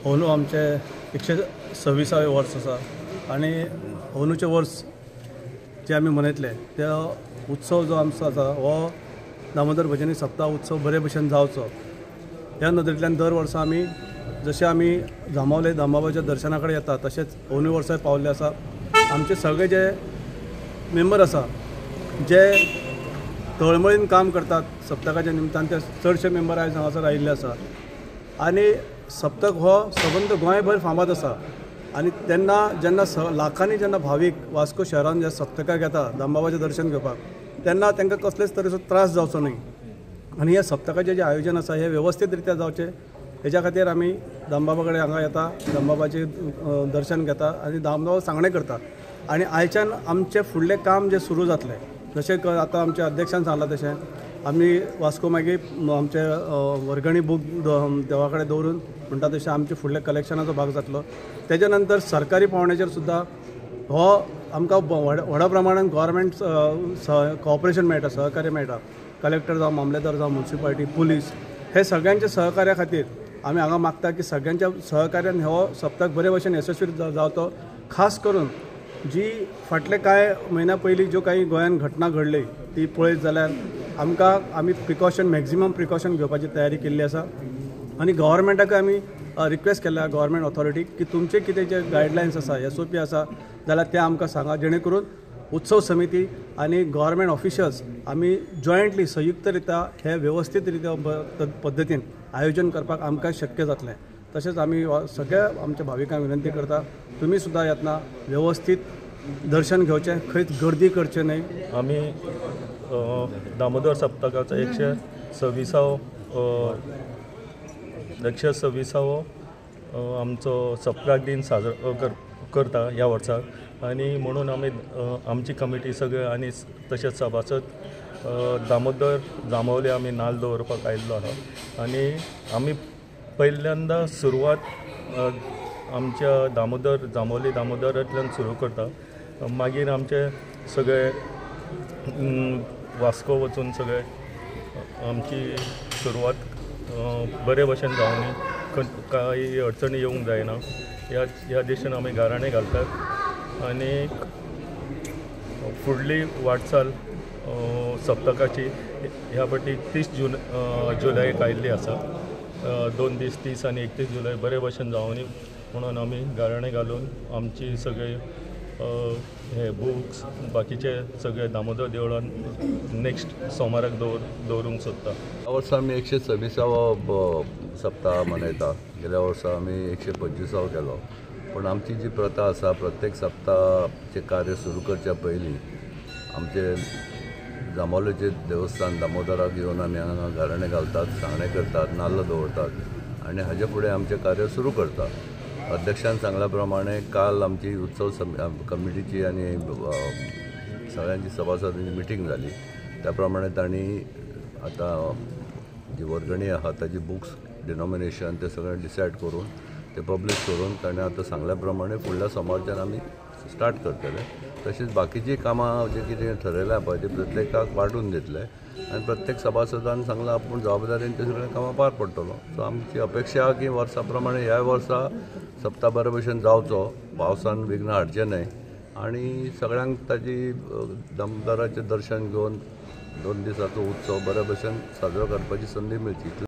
अंदू आमचे 126वे वर्स आसा आनी अंदूचे वर्स जे आमी मनयतले ते उत्सव जो आमचो आसा हो दामोदर भजनी सप्ताह उत्सव बरे भशेन जावचो ह्या नदरेंतल्यान दर वर्सा आमी जशे आमी जांबावले दामबाबाच्या दर्शना कडेन येता तशेंच अंदू वर्साय पावल्ले आसा। आमचे सगळे जे मेंबर आसा जे तळमळीन काम करतात सप्तकाच्या निमतान ते चडशे मेंबर आयज हांगासर आयिल्ले आसा आनी सप्तक हो सबंद गोंयभर फामाद आसा आनी तेन्ना जेन्ना लाखांनी जेन्ना भावीक वास्को शहरान जे सप्तकाक येता दामबाबाचें दर्शन घेवपाक तेन्ना तांकां कसलेच तरेचो त्रास जावचो न्ही आनी ह्या सप्तकाचें जें आयोजन आसा हें वेवस्थीत रित्या जावचें हेच्या खातीर आमी दामबाबा कडेन हांगा येता, दामबाबाचें दर्शन घेता आनी दामबाबा सांगणें करता आनी आयच्यान आमचें फुडलें काम जें सुरू जातलें जशें आतां आमच्या अध्यक्षान सांगलां तशें आमी वास्को मागीर आमचे वर्गणी बूक देवा कडेन दवरून म्हणटा तशें आमचे फुडले कलेक्शनाचो भाग जातलो। तेच्या नंतर सरकारी पावंड्याचेर सुद्दां हो आमकां व्हडा प्रमाणान गव्हर्मेंट कॉपरेशन मेळटा, सहकार्य मेळटा। कलेक्टर जावं मामलेदार जावं म्युनिसिपालिटी पुलीस हे सगळ्यांच्या सहकार्या खातीर आमी हांगा मागता की सगळ्यांच्या सहकार्यान हो सप्तक बरे भशेन यशस्वी जावचो। खास करून जी फाटले कांय म्हयन्या पयलीं ज्यो काही गोंयान घटना घडली ती पळयत जाल्यार आमी प्रिकॉशन मॅक्झिमम प्रिकॉशन घेवपाची तयारी केल्ली आसा आनी गव्हर्मेंटाक आमी रिक्वेस्ट केल्या गव्हर्मेंट ऑथॉरिटीक की तुमचे कितें जे गायडलायन्स आसा SOP आसा जाल्यार ते आमकां सांगा जेणे करून उत्सव समिती आनी गव्हर्मेंट ऑफिशियल्स आमी जॉयंटली संयुक्त रित्या हे वेवस्थीत रित्या पद्दतीन आयोजन करपाक आमकां शक्य जातलें। तशेंच आमी सगळ्या आमच्या भाविकांक विनंती करता तुमी सुद्दां येतना वेवस्थीत दर्शन घेवचें, खंयच गर्दी करचे न्हय। आमी दामोदर सप्तकाचो 126वो आमचो सप्तक दिन साजरो करता ह्या वर्साक आनी म्हणून आमी आमची कमिटी सगळे आनी तशेंच सभासद दामोदर जांबावले आमी नाल्ल दवरपाक आयिल्लो आसा आनी आमी पहिल्यांदा सुरवात आमच्या जांबावली दामोदरांतल्यान सुरू करता। मागीर आमचे सगळे वास्को वचून सगळे आमची सुरवात बरे भशेन जावनी काही अडचणी येवंक जायना ह्या दिशेन आमी गाराणें घालतात आनी फुडली वाटचाल सप्तकाची ह्या फावटी 30 जुलयाक आयिल्ली आसा। 2 दीस 30 आनी 31 जुलय बरे भशेन जावनी म्हणून आमी गाराणें घालून आमची सगळे हे बुक्स बाकीचे सगळे दामोदर देवळान नेक्स्ट सोमाराक दवरूंक सोदता। ह्या वर्सा आमी 126वो सप्ताह मनयता। गेल्या वर्सा आमी 125वो केलो पूण आमची जी प्रथा आसा प्रत्येक सप्ताहाचें कार्य सुरू करच्या पयलीं आमचे जांबावलेचें देवस्थान दामोदराक येवन आमी हांगा गाराणें घालतात, सांगणें करतात, नाल्ल दवरतात आनी हाजे फुडें आमचें कार्य सुरू करतात। अध्यक्षान सांगल्या प्रमाणे काल आमची उत्सव कमिटीची आनी सगळ्यांची सभासदांची मिटींग जाली त्या प्रमाणे तांणी आतां जी वर्गणी आहा ताजी बुक्स डिनॉमिनेशन ते सगळें डिसायड करून ते पब्लीश करून ताणें आतां सांगल्या प्रमाणे फुडल्या सोमारच्यान आमी स्टार्ट करतले। तशीच बाकीची कामां जे कितें ठरयल्या पळय ते प्रत्येकाक वांटून दितले आनी प्रत्येक सभासदान सांगलां आपूण जबाबदारेन ते सगळें कामां पार पडटलो। सो आमची अपेक्षा की वर्सा प्रमाणे ह्या वर्सा सप्ताह बरे भशेन जावचो, पावसान विघ्न हाडचें न्हय आनी सगळ्यांक ताजी दामोदराचें दर्शन घेवन 2 दिसाचो उत्सव बरे भशेन साजरो करपाची संदी मेळची।